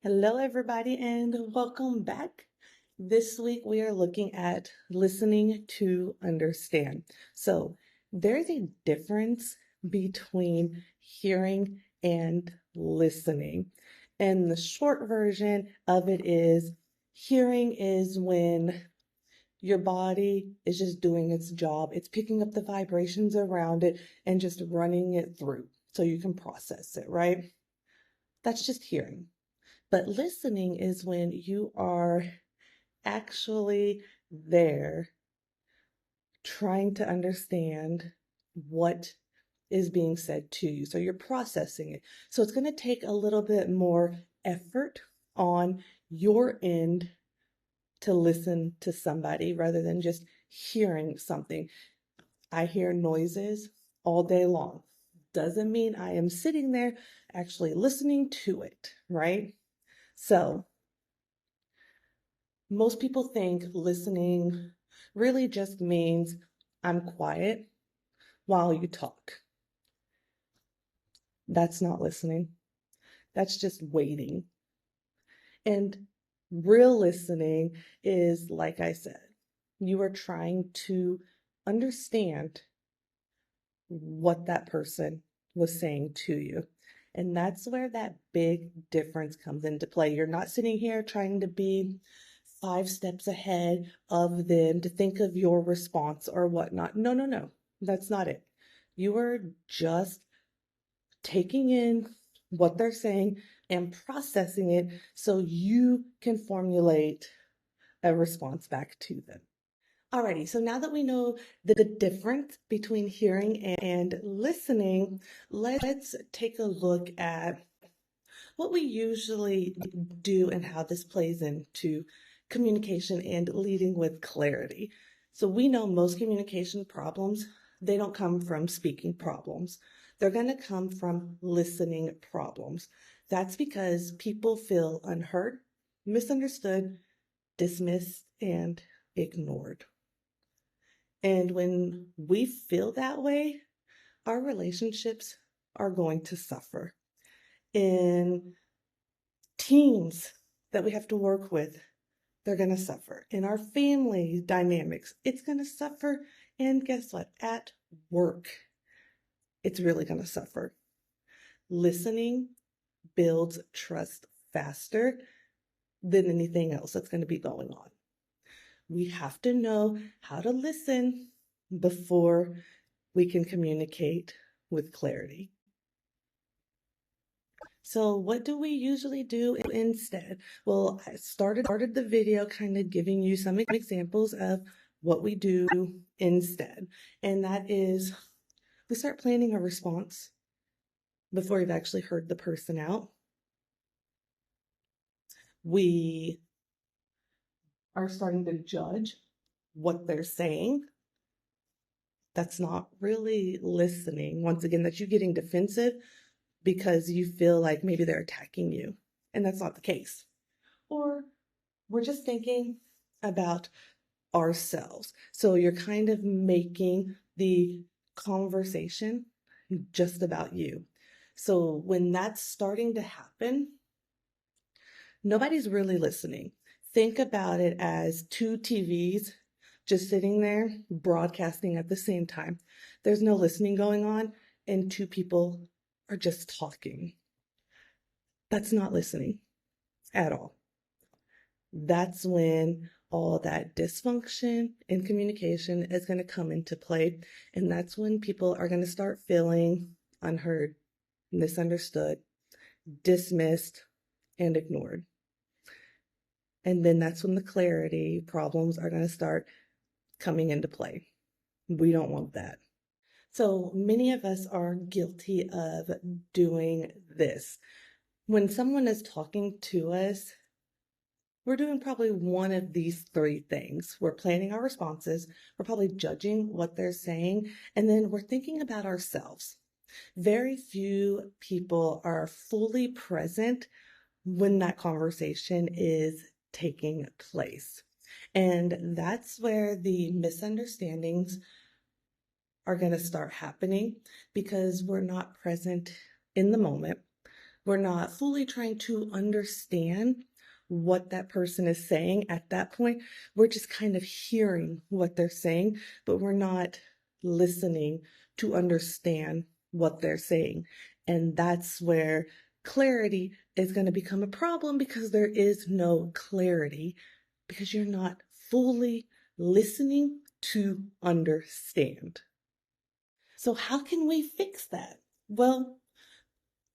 Hello, everybody, and welcome back. This week we are looking at listening to understand. So, there's a difference between hearing and listening. And the short version of it is hearing is when your body is just doing its job, it's picking up the vibrations around it and just running it through so you can process it, right? That's just hearing. But listening is when you are actually there trying to understand what is being said to you. So you're processing it. So it's going to take a little bit more effort on your end to listen to somebody rather than just hearing something. I hear noises all day long. Doesn't mean I am sitting there actually listening to it, right? So most people think listening really just means I'm quiet while you talk. That's not listening. That's just waiting. And real listening is, like I said, you are trying to understand what that person was saying to you. And that's where that big difference comes into play. You're not sitting here trying to be 5 steps ahead of them to think of your response or whatnot. No, no, no. That's not it. You are just taking in what they're saying and processing it so you can formulate a response back to them. Alrighty, so now that we know the difference between hearing and listening, let's take a look at what we usually do and how this plays into communication and leading with clarity. So we know most communication problems, they don't come from speaking problems. They're going to come from listening problems. That's because people feel unheard, misunderstood, dismissed, and ignored. And when we feel that way, our relationships are going to suffer. In teams that we have to work with, they're going to suffer. In our family dynamics, it's going to suffer. And guess what? At work, it's really going to suffer. Listening builds trust faster than anything else that's going to be going on. We have to know how to listen before we can communicate with clarity. So what do we usually do instead? Well, I started the video kind of giving you some examples of what we do instead. And that is we start planning a response before we've actually heard the person out. We are starting to judge what they're saying. That's not really listening. Once again, that's you getting defensive because you feel like maybe they're attacking you, and that's not the case. Or we're just thinking about ourselves. So you're kind of making the conversation just about you. So when that's starting to happen, nobody's really listening. Think about it as two TVs just sitting there broadcasting at the same time. There's no listening going on, and two people are just talking. That's not listening at all. That's when all that dysfunction in communication is going to come into play. And that's when people are going to start feeling unheard, misunderstood, dismissed, and ignored. And then that's when the clarity problems are going to start coming into play. We don't want that. So many of us are guilty of doing this. When someone is talking to us, we're doing probably one of these 3 things. We're planning our responses, we're probably judging what they're saying, and then we're thinking about ourselves. Very few people are fully present when that conversation is taking place. And that's where the misunderstandings are going to start happening because we're not present in the moment. We're not fully trying to understand what that person is saying at that point. We're just kind of hearing what they're saying, but we're not listening to understand what they're saying. And that's where clarity is going to become a problem because there is no clarity because you're not fully listening to understand. So, how can we fix that? Well,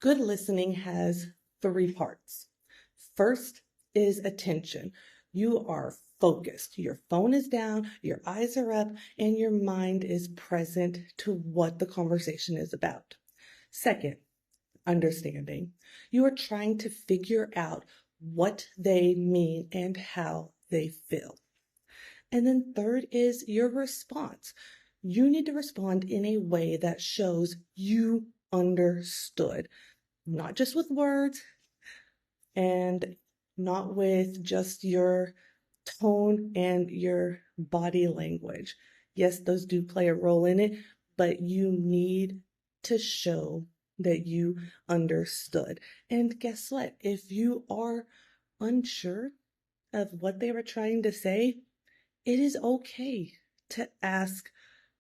good listening has three parts. First is attention. You are focused. Your phone is down, your eyes are up, and your mind is present to what the conversation is about. Second, understanding. You are trying to figure out what they mean and how they feel. And then third is your response. You need to respond in a way that shows you understood, not just with words and not with just your tone and your body language. Yes, those do play a role in it, but you need to show that you understood. And guess what? If you are unsure of what they were trying to say, it is okay to ask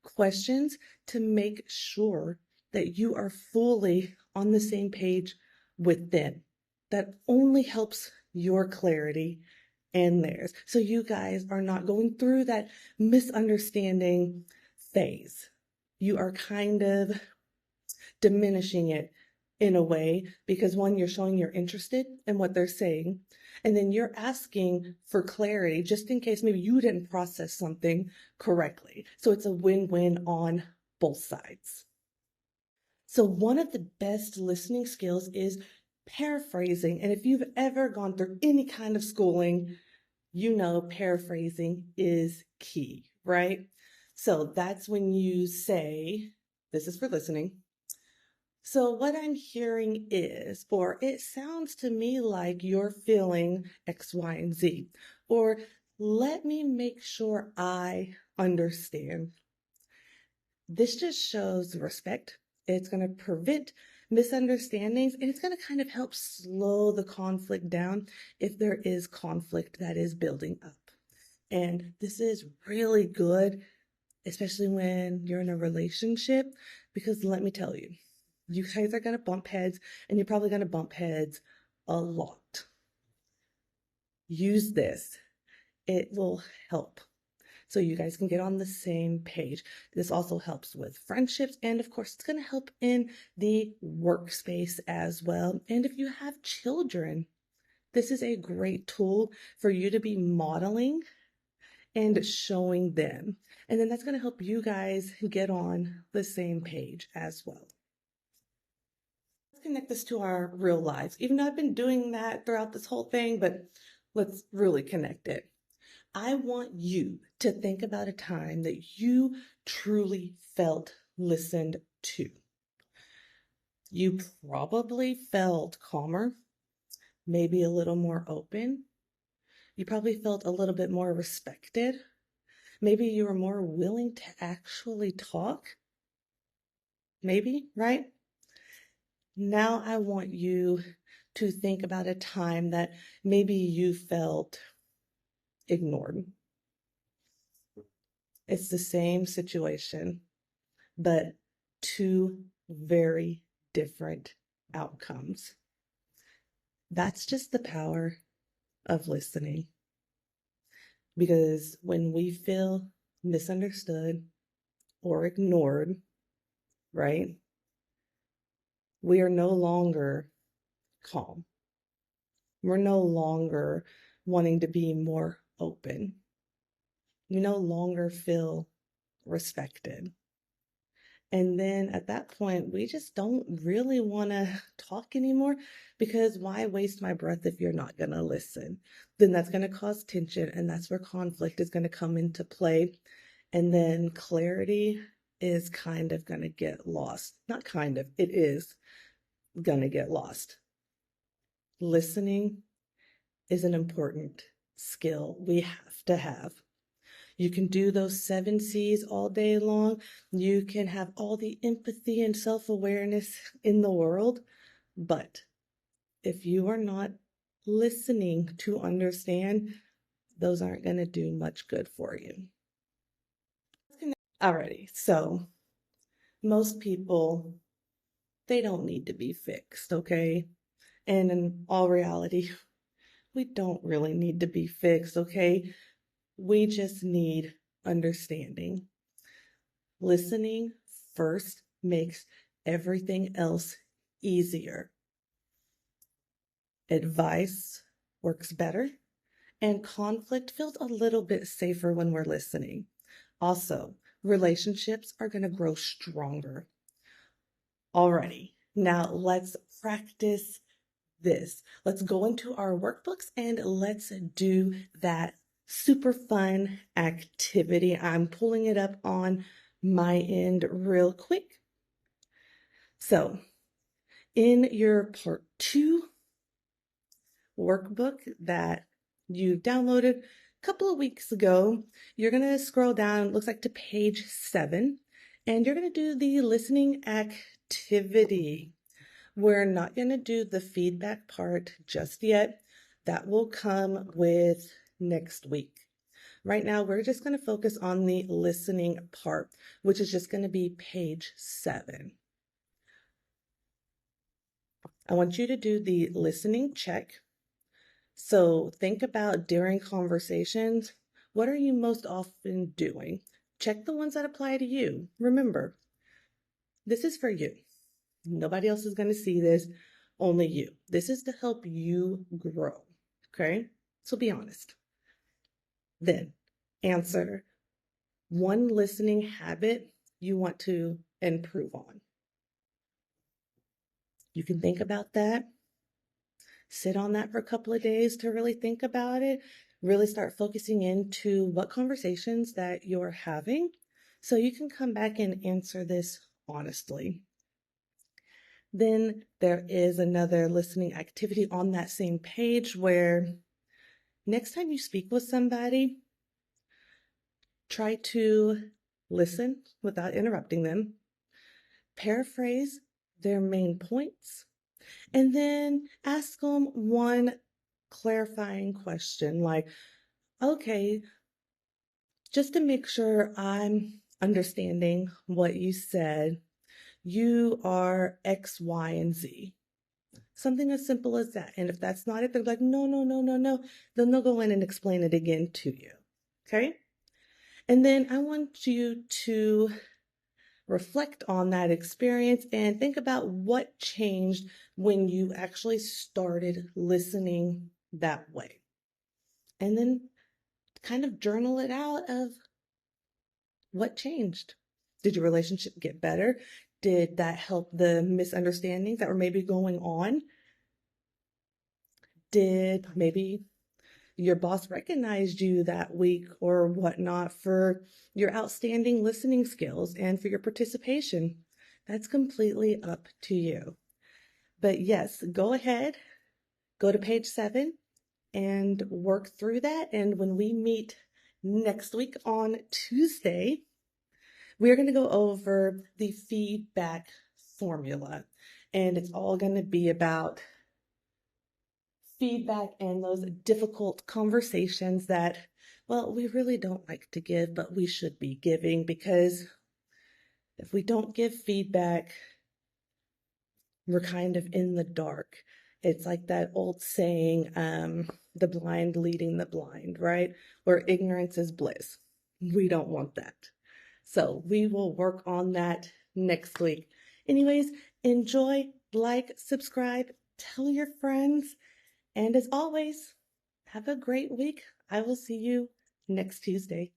questions to make sure that you are fully on the same page with them. That only helps your clarity and theirs. So you guys are not going through that misunderstanding phase. You are kind of diminishing it in a way because one, you're showing you're interested in what they're saying. And then you're asking for clarity just in case maybe you didn't process something correctly. So it's a win-win on both sides. So one of the best listening skills is paraphrasing. And if you've ever gone through any kind of schooling, you know paraphrasing is key, right? So that's when you say, this is for listening. So what I'm hearing is, or it sounds to me like you're feeling X, Y, and Z, or let me make sure I understand. This just shows respect. It's going to prevent misunderstandings and it's going to kind of help slow the conflict down if there is conflict that is building up. And this is really good, especially when you're in a relationship, because let me tell you, you guys are going to bump heads and you're probably going to bump heads a lot. Use this. It will help so you guys can get on the same page. This also helps with friendships, and of course, it's going to help in the workspace as well. And if you have children, this is a great tool for you to be modeling and showing them. And then that's going to help you guys get on the same page as well. Let's connect this to our real lives. Even though I've been doing that throughout this whole thing, but let's really connect it. I want you to think about a time that you truly felt listened to. You probably felt calmer, maybe a little more open. You probably felt a little bit more respected. Maybe you were more willing to actually talk. Maybe, right? Now I want you to think about a time that maybe you felt ignored. It's the same situation, but two very different outcomes. That's just the power of listening. Because when we feel misunderstood or ignored, right, we are no longer calm. We're no longer wanting to be more open. We no longer feel respected. And then at that point, we just don't really want to talk anymore because why waste my breath if you're not going to listen? Then that's going to cause tension, and that's where conflict is going to come into play. And then clarity is kind of going to get lost. Not kind of, it is going to get lost. Listening is an important skill we have to have. You can do those 7 C's all day long. You can have all the empathy and self-awareness in the world, but If you are not listening to understand, those aren't going to do much good for you. Alrighty, so most people, they don't need to be fixed, okay? And in all reality, we don't really need to be fixed, okay? We just need understanding. Listening first makes everything else easier. Advice works better, and conflict feels a little bit safer when we're listening. Also, relationships are going to grow stronger. Alrighty, now let's practice this. Let's go into our workbooks and let's do that super fun activity. I'm pulling it up on my end real quick. So, in your part 2 workbook that you downloaded a couple of weeks ago, you're going to scroll down, looks like to page 7, and you're going to do the listening activity. We're not going to do the feedback part just yet. That will come with next week. Right now, we're just going to focus on the listening part, which is just going to be page 7. I want you to do the listening check. So think about during conversations, what are you most often doing? Check the ones that apply to you. Remember, this is for you. Nobody else is going to see this, only you. This is to help you grow, okay? So be honest. Then answer one listening habit you want to improve on. You can think about that. Sit on that for a couple of days to really think about it. Really start focusing into what conversations that you're having so you can come back and answer this honestly. Then there is another listening activity on that same page where next time you speak with somebody, try to listen without interrupting them, paraphrase their main points, and then ask them one clarifying question like, okay, just to make sure I'm understanding what you said, you are X, Y, and Z. Something as simple as that. And if that's not it, they're like, no, no, no, no, no. Then they'll go in and explain it again to you. Okay? And then I want you to reflect on that experience and think about what changed when you actually started listening that way. And then kind of journal it out of what changed. Did your relationship get better? Did that help the misunderstandings that were maybe going on? Did maybe your boss recognized you that week or whatnot for your outstanding listening skills and for your participation? That's completely up to you. But yes, go ahead, go to page 7 and work through that. And when we meet next week on Tuesday, we're going to go over the feedback formula. And it's all going to be about feedback and those difficult conversations that, well, we really don't like to give, but we should be giving, because if we don't give feedback, we're kind of in the dark. It's like that old saying, the blind leading the blind, right? Where ignorance is bliss. We don't want that. So we will work on that next week. Anyways, enjoy, like, subscribe, tell your friends. And as always, have a great week. I will see you next Tuesday.